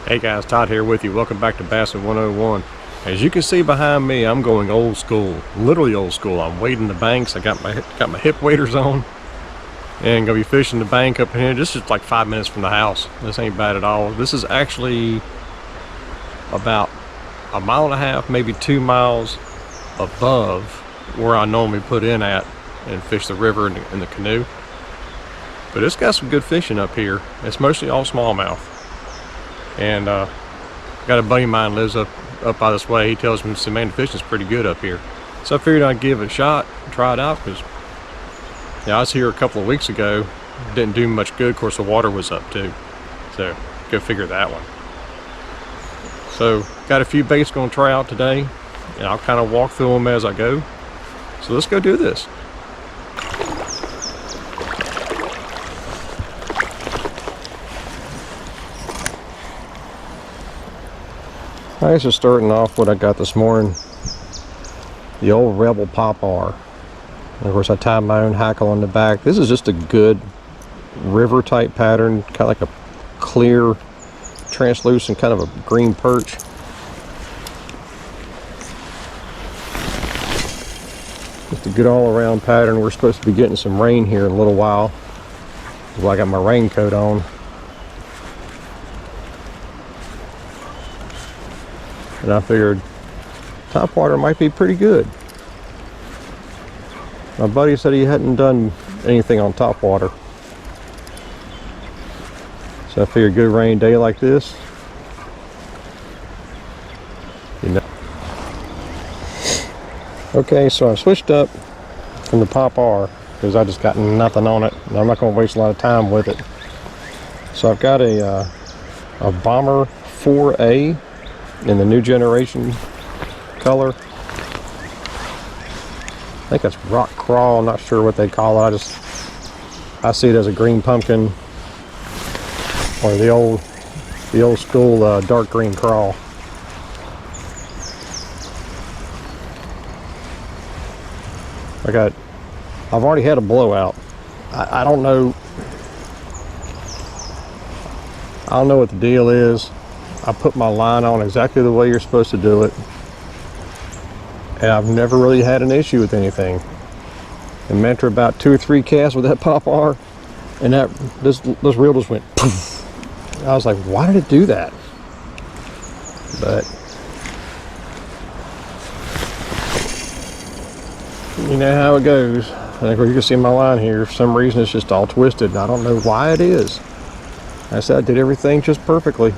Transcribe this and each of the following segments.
Hey guys, Todd here with you. Welcome back to Bassin 101. As you can see behind me, I'm going old school, literally old school. I'm wading the banks. I got my hip waders on and gonna be fishing the bank up in here. This is like 5 minutes from the house. This ain't bad at all. This is actually about 1.5 miles, maybe 2 miles above where I normally put in at and fish the river in the canoe. But it's got some good fishing up here. It's mostly all smallmouth. And got a buddy of mine lives up by this way. He tells me, man, the fishing's pretty good up here. So I figured I'd give it a shot and try it out, because I was here a couple of weeks ago. Didn't do much good. Of course, the water was up too. So go figure that one. So got a few baits going to try out today, and I'll kind of walk through them as I go. So let's go do this. Alright, so starting off what I got this morning, the old Rebel Pop R. And of course I tied my own hackle on the back. This is just a good river type pattern, kind of like a clear, translucent, kind of a green perch. Just a good all around pattern. We're supposed to be getting some rain here in a little while. Well, I got my raincoat on. And I figured topwater might be pretty good. My buddy said he hadn't done anything on topwater. So I figured good rain day like this, you know. Okay, so I switched up from the Pop R because I just got nothing on it. And I'm not going to waste a lot of time with it. So I've got a Bomber 4A in the new generation color. I think that's rock crawl. I'm not sure what they call it. I see it as a green pumpkin, or the old school dark green crawl. I've already had a blowout. I don't know what the deal is. I put my line on exactly the way you're supposed to do it, and I've never really had an issue with anything. And after about 2 or 3 casts with that Pop R, and this reel just went poof. I was like, why did it do that? But you know how it goes. I think you can see my line here. For some reason, it's just all twisted. I don't know why it is. I said I did everything just perfectly.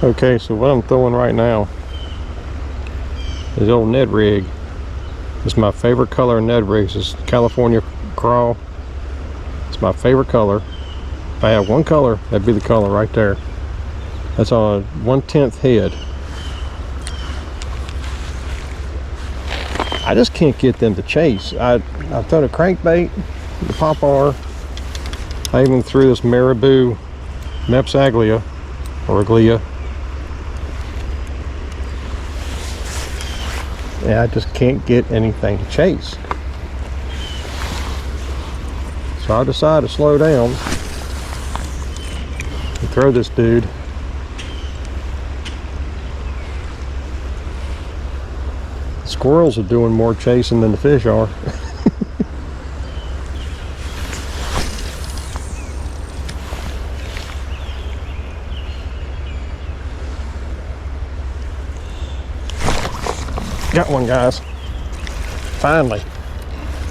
Okay, so what I'm throwing right now is old Ned rig. It's my favorite color in Ned rigs. It's California crawl. It's my favorite color. If I had one color, that'd be the color right there. That's on a 1/10 head. I just can't get them to chase. I've thrown a crankbait, the Pop R. I even threw this Marabou Mepsaglia or Aglia. Yeah, I just can't get anything to chase. So I decided to slow down and throw this dude. The squirrels are doing more chasing than the fish are. Got one, guys. Finally.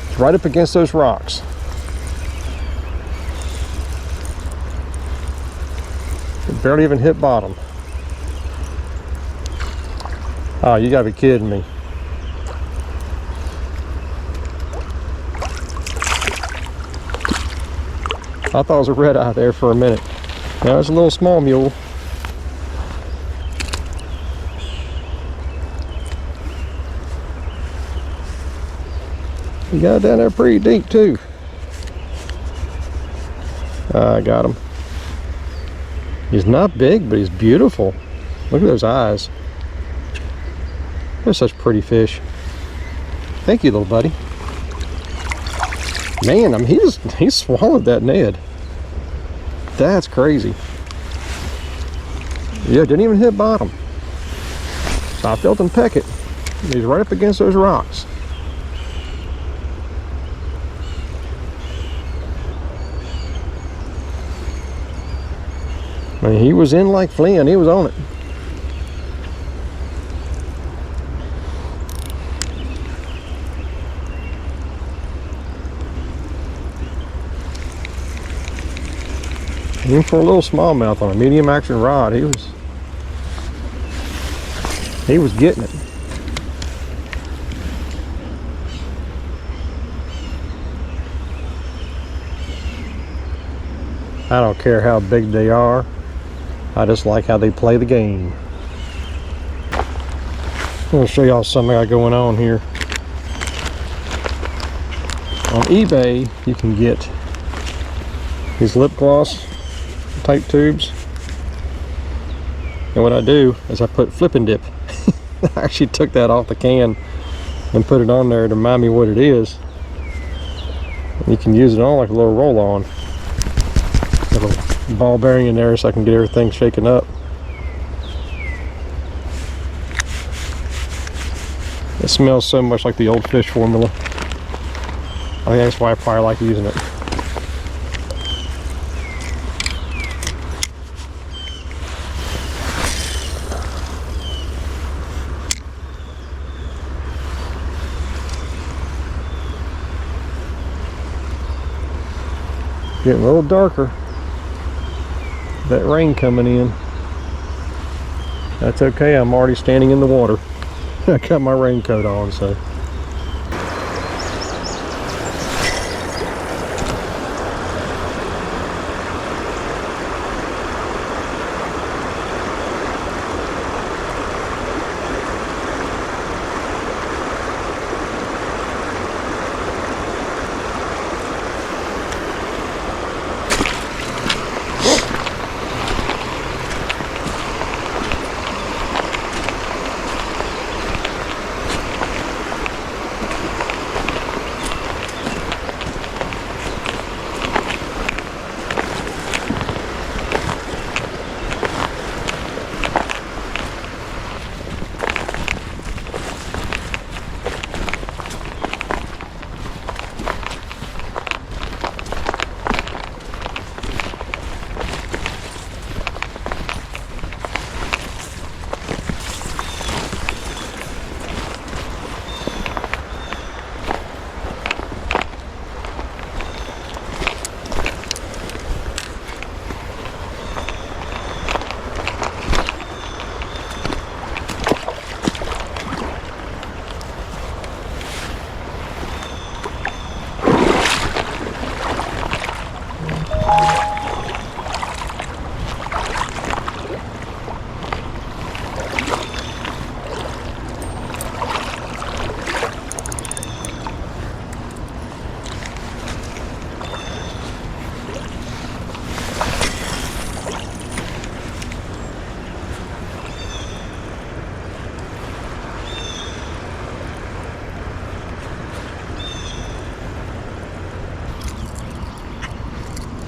It's right up against those rocks. It barely even hit bottom. Oh, you gotta be kidding me. I thought it was a red eye there for a minute. Now it's a little small mule. He got down there pretty deep too. I got him. He's not big, but he's beautiful. Look at those eyes. They're such pretty fish. Thank you, little buddy. Man, I mean, he swallowed that Ned. That's crazy. Yeah, didn't even hit bottom. So I felt him peck it. He's right up against those rocks. I mean, he was in like Flynn. He was on it. Even for a little smallmouth on a medium action rod, he was getting it. I don't care how big they are. I just like how they play the game. I'm going to show y'all something I got going on here. On eBay, you can get these lip gloss type tubes. And what I do is I put flip and dip. I actually took that off the can and put it on there to remind me what it is. And you can use it on like a little roll-on. Little ball bearing in there so I can get everything shaken up. It smells so much like the old fish formula. I think that's why I probably like using it. Getting a little darker. That rain coming in. That's okay, I'm already standing in the water. I got my raincoat on, so.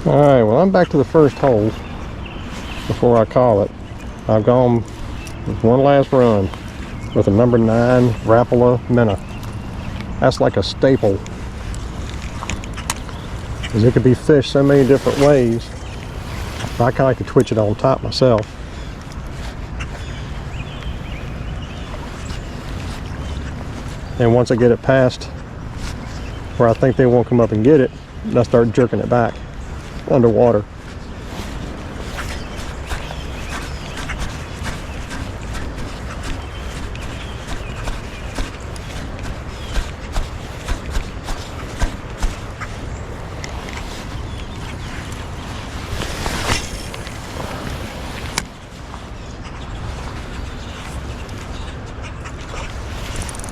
Alright, well, I'm back to the first hole before I call it. I've gone with one last run with a number 9 Rapala minnow. That's like a staple, because it could be fished so many different ways. I kind of like to twitch it on top myself. And once I get it past where I think they won't come up and get it, I start jerking it back underwater.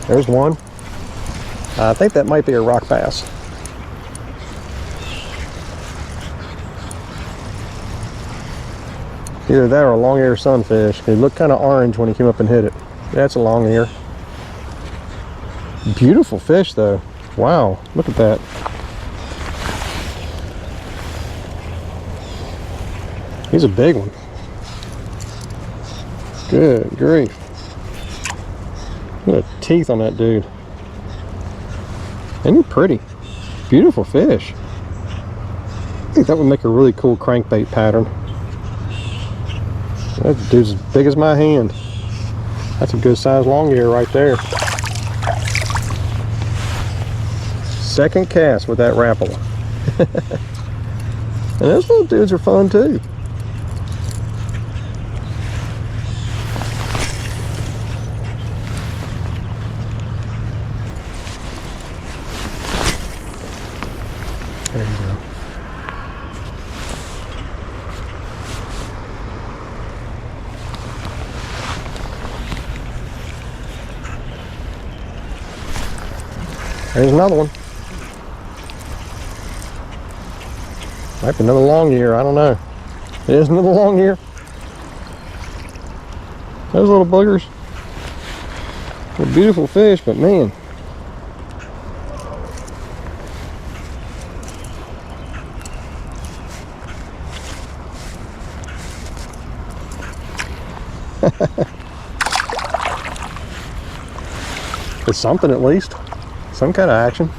There's one. I think that might be a rock bass. Either that or a long ear sunfish. It looked kind of orange when he came up and hit it. That's a long ear. Beautiful fish though. Wow, look at that. He's a big one. Good grief. Look at the teeth on that dude. Isn't he pretty? Beautiful fish. I think that would make a really cool crankbait pattern. That dude's as big as my hand. That's a good size long ear right there. Second cast with that Rapala. And those little dudes are fun too. There you go. There's another one. Might be another long ear, I don't know. It is another long ear. Those little boogers. They're beautiful fish, but man. It's something at least. Some kind of action.